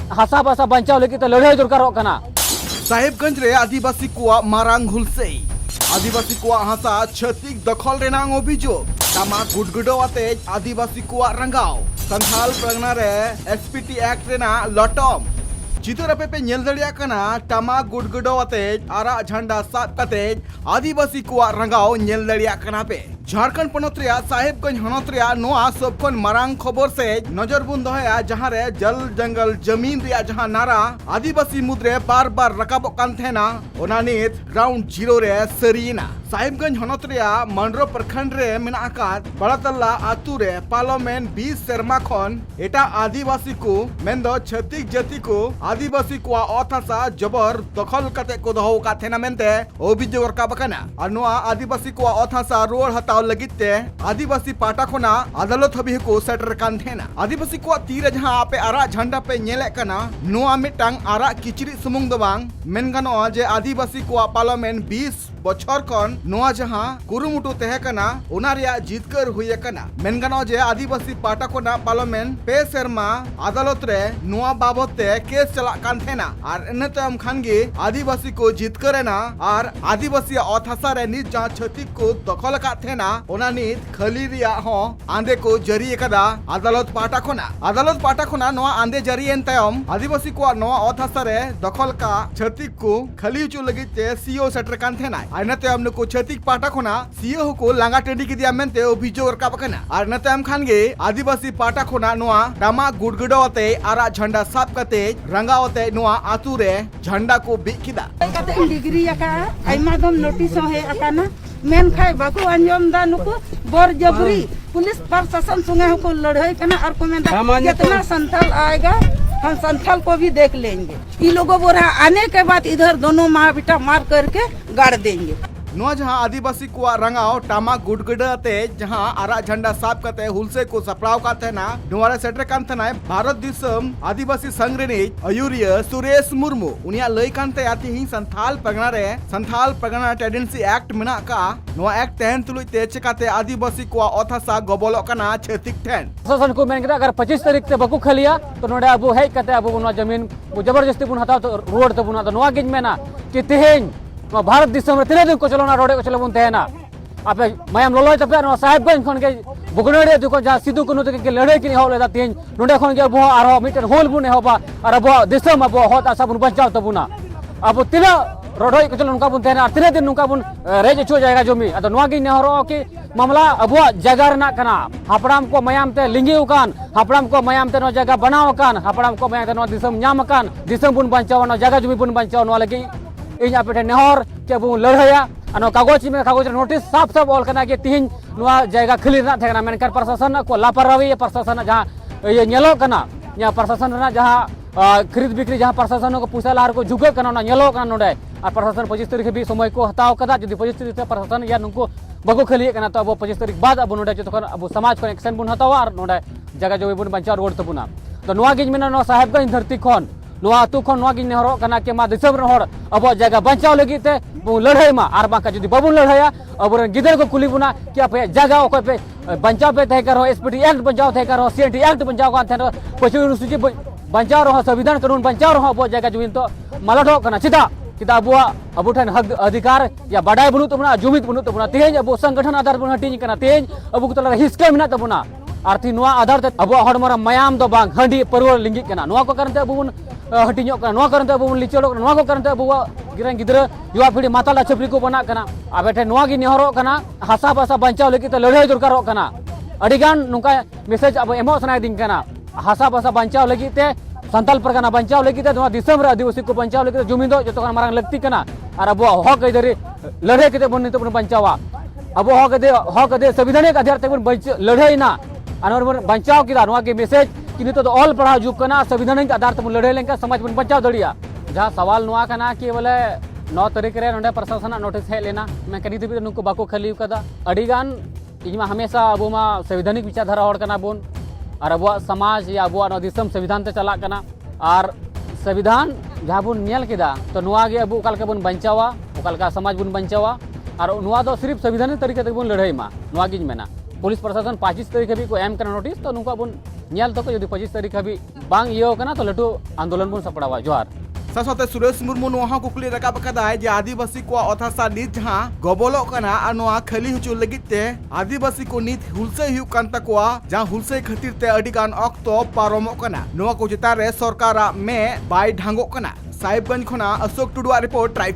हसा बसा बचाव लगी लड़ाई दरकारों कना। साहेबगंज रे आदिवासी को मारांग हुलसे आदिवासी को हासा छत्तीक दखल रेनांग अभियोग टामा गुडगुडो आते आदिवासी को रंगाव संथाल परगना रे एसपीटी एक्ट रेना लटम चितर पे नेल दड़िया कना टामा गुडगुडो आते आरा झंडा साब कते आदिवासी को रंगाव नेल दड़िया कना पे झारखंड पनत रे साहेबगंज हनत रे नोआ सबखन मारांग खबर से नजर बुन दहया जहां रे जल जंगल जमीन रे जहां नारा आदिवासी मुद्रे बार बार रकाबो कान थेना ओना नित ग्राउंड जीरो रे सरीना साहेबगंज हनत रे मंडरो प्रखंड रे मेना आकात बड़ातल्ला आतु रे पार्लियामेंट 20 सेरमा खन एटा आदिवासी को मेंदो छत्तीक जाति को आदिवासी को अथासा जबर दखल कते को दहो का थेना मेनते अभियोग रकाब कना और नोआ आदिवासी को अथासा रोड हता लगिते आदिवासी पाटा खोना अदालत हबी को सेटर कान थेना आदिवासी को तीर जहां आपे आरा झंडा पे नेले कना नोआ मिटांग आरा किचरी सुमुंग दो बांग मेन गानो जे आदिवासी को पार्लियामेंट 20 बछर खन नोआ जहां कुरुमुटु तहे कना ओना रिया जितकर हुई कना मेन गानो जे आदिवासी पाटा खोना पार्लियामेंट पे सेरमा अदालत रे नोआ बाबत ते केस चला कान थेना और एने तम खानगे आदिवासी को जितकर ना और आदिवासी अथासा रे निज जहां छत्तीक को दखल का थेना ओना नित खाली रिया हो आंदे को जरी कदा अदालत पाटा खोना नोआ आंदे जरी एन तयम आदिवासी को नोआ अथासा रे दखल का छत्तीक को खाली चु लगी ते सीओ सेटर कान थेना आइना तयम नको छत्तीक पाटा खोना सीओ को लांगा टेंडी के दिया मेनते अभियोग रकाब कना और न तयम खानगे आदिवासी पाटा खोना नोआ टामा गुडगुडो अते आरा झंडा साब कते रंगावते नोआ आतु रे झंडा को बिकिदा कते डिग्री का आइमा दम नोटिस हे अकाना मेन खाय बाको अंजम दा नुको बर जबरी पुलिस प्रशासन संगे को लड़ाई करना और को जितना संथाल आएगा हम संथाल को भी देख लेंगे। ये लोगों बोला आने के बाद इधर दोनों माँ बेटा मार करके गाड़ देंगे। नोआ जहां आदिवासी को रंगाव टामा गुडगुडते जहां आरा झंडा साब कते हुलसे को सपड़ाव का थेना नोआ रे सेटर कान थेना भारत दिसम आदिवासी संघ रे अयुरिया सुरेश मुर्मू उनिया लई कानते आती ही संथाल परगना टेंडेंसी एक्ट मेना का नोआ एक्ट तहन तुलुई ते चकाते आदिवासी को अथासा गबोलो कना छतिक ठेन शासन को मेन अगर 25 तारीख से बकु खलिया तो नोडे अब हेज कते अब नोआ जमीन जबरदस्ती बुन हताव तो रोड तो बुना तो नोआ गिज मेना कि तेहेन भारत दिसम रे दिन को चलोना रोडे को चलो बुन तेना आपे मायम लोलोय तपे नोआ साहेबगंज खन के बुगनड़े दुको जहां सिदु कुनु के लड़ाई किनी हो लेदा तेन नोडे खन के अब आरो मीटर होल बुने होबा और अब दिसम अब होता सब बुन बचाव तबुना अब तिना रोडोय को चलो नुका बुन तेना तिना दिन नुका बुन रेज छो जाएगा जमी अद नोआ गिन नेहरो कि मामला अब जगह रना कना हापड़ाम को मयाम ते लिंगिउ कान हापड़ाम को मयाम ते नो जगह बनाव कान हापड़ाम को मयाम ते नो दिसम न्याम कान दिसम बुन बचाव नो जगह जमी बुन बचाव नो लगी इन आपे नेहर के बुन लड़ाया अनो कागज नोटिस साफ साफ ऑल कना के तीन नुआ जगह खाली रना थेना मेनकर प्रशासन को लापरवाही प्रशासन जहां ये नेलो कना या प्रशासन रना जहां खरीद बिक्री जहां प्रशासन को पूछा लार को जुगे कना ना नेलो कना नोडे और प्रशासन 25 तारीख भी समय को हताव कदा जदि 25 तारीख प्रशासन या नुको बगो खाली कना तो अब 25 तारीख बाद अब नोडे जतन अब समाज को एक्शन बुन हतावा और नोडे जगह जो बुन बंचाव रोड तबुना तो नुआ गिज मेना नो साहेबगंज धरती खन नोआ अतु खन नोआ गिज नेहरो कना के मा दिसम रे हर अब जगह बंचाव लगी ते लड़ाई मा और बाका जदि बाबू लड़ाया अब गिदर को कुली बुना कि आप जगह ओको पे बंचाव पे तय करो एसपीटी एक्ट बंचाव तय करो सीएनटी एक्ट बंचाव का थे पछी सूची बंचाव रहो संविधान कानून बंचाव रहो अब जगह जुमिन तो मालटो कना चिता अब ठन हक अधिकार या बडाय बनु तबना जुमित बनु तबना तेज अब संगठन आधार बनु हटिंग कना तेज अब तला हिस्के मिना तबना आरती नोआ आधार ते अब हड़मरा मयाम दो बांग हंडी परवर लिंगी कना नोआ को करते अब बुन हटिंग कना नोआ करते अब बुन लिचड़ो नोआ को करते अब गिरन गिदरा युवा पीढ़ी माताला छपरी को बना कना अब एठे नोआ गी नेहरो कना हासा बासा बंचाव लगी तो लड़ाई दरकारो कना अडिगान नुका मैसेज अब एमो सनाय दिन कना हासा बासा बंचाव लगी ते संताल परगना बंचाव लगी ते नोआ दिसम रे आदिवासी को बंचाव लगी जुमिन दो जतो मारंग लगती कना और अब हक इधर लड़ाई के बन तो बंचावा अब हक दे संविधानिक आधार ते लड़ाई ना अनवर बंचाव किदा नोआ के मैसेज कि नितो तो ऑल पढ़ा जुग कना संविधानिक आधार ते लड़ाई लेंका समाज बन बचाव दड़िया जहां सवाल नोआ कना कि बोले 9 तारीख रे नोडे प्रशासन नोटिस हे लेना मैं कनी दिबी नुको बाको खाली कदा अडिगान इजमा हमेशा अबो मा संविधानिक विचारधारा हड़ कना बोन और अब समाज या अब दिसम संविधान ते चला कना और संविधान जहां बुन नेल केदा तो नोआ गे अब ओकालका बुन बंचावा ओकालका समाज बुन बंचावा और नोआ दो सिर्फ संविधानिक तरीके ते बुन लड़ाई मा नोआ गिज मेना पुलिस प्रशासन 25 तारीख भी को एम करना नोटिस तो नुका बुन ᱧᱮᱞ ᱛᱚᱠᱚ ᱡᱩᱫᱤ 25 तारीख हाबी बांग इयो कना तो लटू आंदोलन बन सपड़ावा जोहार साथ सुरेश मुर्मू नोहा कुकली रकाब कदाय जे आदिवासी को अथासा नित जहां गबलो कना आ नोहा खाली हुचु लगिते आदिवासी को नित हुलसे हुयु कान तकोआ जहां हुलसे खातिर ते अडिगान ऑक्टो पारोमो कना नोहा को चितारे सरकारा में बाय ढांगो कना साहिबगंज खना अशोक टुडुआ रिपोर्ट ट्राइब